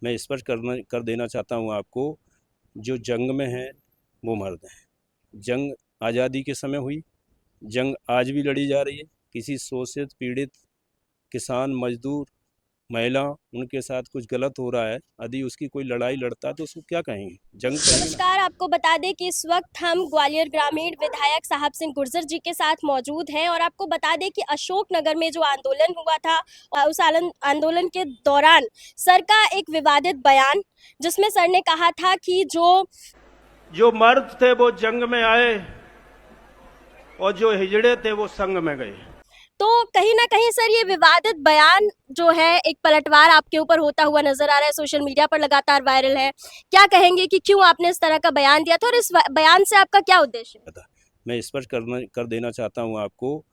मैं स्पष्ट कर देना चाहता हूँ आपको, जो जंग में हैं वो मर्द हैं। जंग आज़ादी के समय हुई, जंग आज भी लड़ी जा रही है। किसी शोषित पीड़ित किसान मजदूर महिला उनके साथ कुछ गलत हो रहा है, यदि उसकी कोई लड़ाई लड़ता है तो उसको क्या कहेंगे? जंग कहेंगे ना। नमस्कार, आपको बता दें कि इस वक्त हम ग्वालियर ग्रामीण विधायक साहब सिंह गुर्जर जी के साथ मौजूद हैं और आपको बता दें कि अशोकनगर में जो आंदोलन हुआ था और उस आंदोलन के दौरान सर का एक विवादित बयान, जिसमें सर ने कहा था कि जो मर्द थे वो जंग में आए और जो हिजड़े थे वो संग में गए। तो कहीं ना कहीं सर ये विवादित बयान जो है एक पलटवार आपके ऊपर होता हुआ नजर आ रहा है, सोशल मीडिया पर लगातार वायरल है। क्या कहेंगे कि क्यों आपने इस तरह का बयान दिया था और इस बयान से आपका क्या उद्देश्य है? मैं स्पष्ट कर देना चाहता हूँ आपको,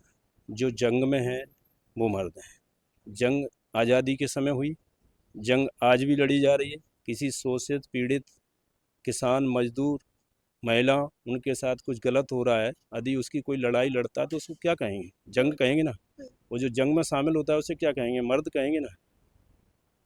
जो जंग में हैं वो मर्द हैं। जंग आज़ादी के समय हुई, जंग आज भी लड़ी जा रही है। किसी शोषित पीड़ित किसान मजदूर महिला उनके साथ कुछ गलत हो रहा है, यदि उसकी कोई लड़ाई लड़ता है तो उसको क्या कहेंगे? जंग कहेंगे ना। वो जो जंग में शामिल होता है उसे क्या कहेंगे? मर्द कहेंगे ना।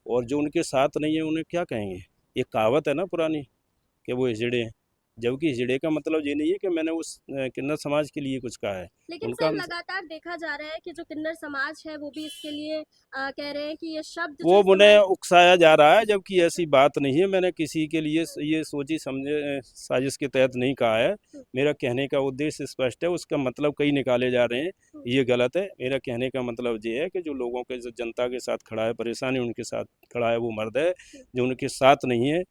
और जो उनके साथ नहीं है उन्हें क्या कहेंगे? ये कहावत है ना पुरानी कि वो हिजड़े हैं। जबकि हिजड़े का मतलब ये नहीं है कि मैंने उस किन्नर समाज के लिए कुछ कहा है। लेकिन उनका सर लगातार देखा जा रहा है कि जो किन्नर समाज है वो भी इसके लिए कह रहे हैं कि ये शब्द जो वो उन्हें इस्तेमाल उकसाया जा रहा है, जबकि ऐसी बात नहीं है। मैंने किसी के लिए ये सोची समझे साजिश के तहत नहीं कहा है। मेरा कहने का उद्देश्य स्पष्ट है, उसका मतलब कई निकाले जा रहे हैं, ये गलत है। मेरा कहने का मतलब ये है कि जो लोगों के जो जनता के साथ खड़ा है, परेशानी उनके साथ खड़ा है वो मर्द है। जो उनके साथ नहीं है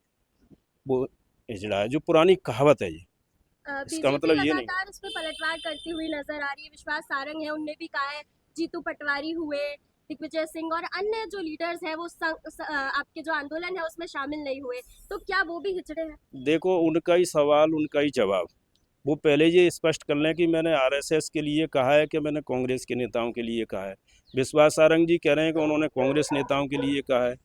वो हिजड़ा है। जो पुरानी कहावत है ये, इसका बीजेपी मतलब ये नहीं। लगातार इस पे पलटवार करती हुई नजर आ रही है। विश्वास सारंग है, उनने भी कहा है, जीतू पटवारी हुए, दिग्विजय सिंह और अन्य जो लीडर्स हैं वो आपके जो आंदोलन है उसमें शामिल नहीं हुए, तो क्या वो भी हिजड़े हैं? देखो, उनका ही सवाल उनका ही जवाब। वो पहले ये स्पष्ट कर लें कि मैंने आरएसएस के लिए कहा है कि मैंने कांग्रेस के नेताओं के लिए कहा है। विश्वास सारंग जी कह रहे हैं कि उन्होंने कांग्रेस नेताओं के लिए कहा है,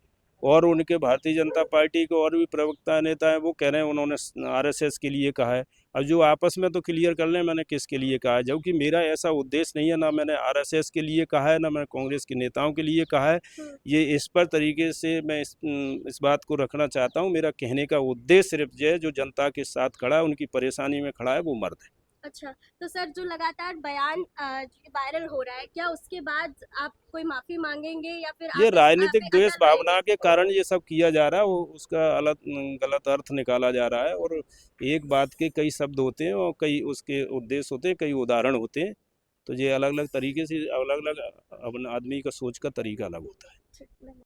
और उनके भारतीय जनता पार्टी के और भी प्रवक्ता नेता हैं वो कह रहे हैं उन्होंने आरएसएस के लिए कहा है। अब जो आपस में तो क्लियर कर लें मैंने किसके लिए कहा है, जबकि मेरा ऐसा उद्देश्य नहीं है। ना मैंने आरएसएस के लिए कहा है, ना मैंने कांग्रेस के नेताओं के लिए कहा है। ये इस पर तरीके से मैं इस बात को रखना चाहता हूँ। मेरा कहने का उद्देश्य सिर्फ ये है, जो जनता के साथ खड़ा है, उनकी परेशानी में खड़ा है, वो मर्द है। अच्छा, तो सर जो लगातार बयान वायरल हो रहा है, क्या उसके बाद आप कोई माफी मांगेंगे या फिर ये आप राजनीतिक एक द्वेष अदर भावना रहेंगे? के कारण ये सब किया जा रहा है। वो उसका अलग गलत अर्थ निकाला जा रहा है, और एक बात के कई शब्द होते हैं और कई उसके उद्देश्य होते हैं, कई उदाहरण होते हैं। तो ये अलग अलग तरीके से अलग अलग आदमी का सोच का तरीका अलग होता है।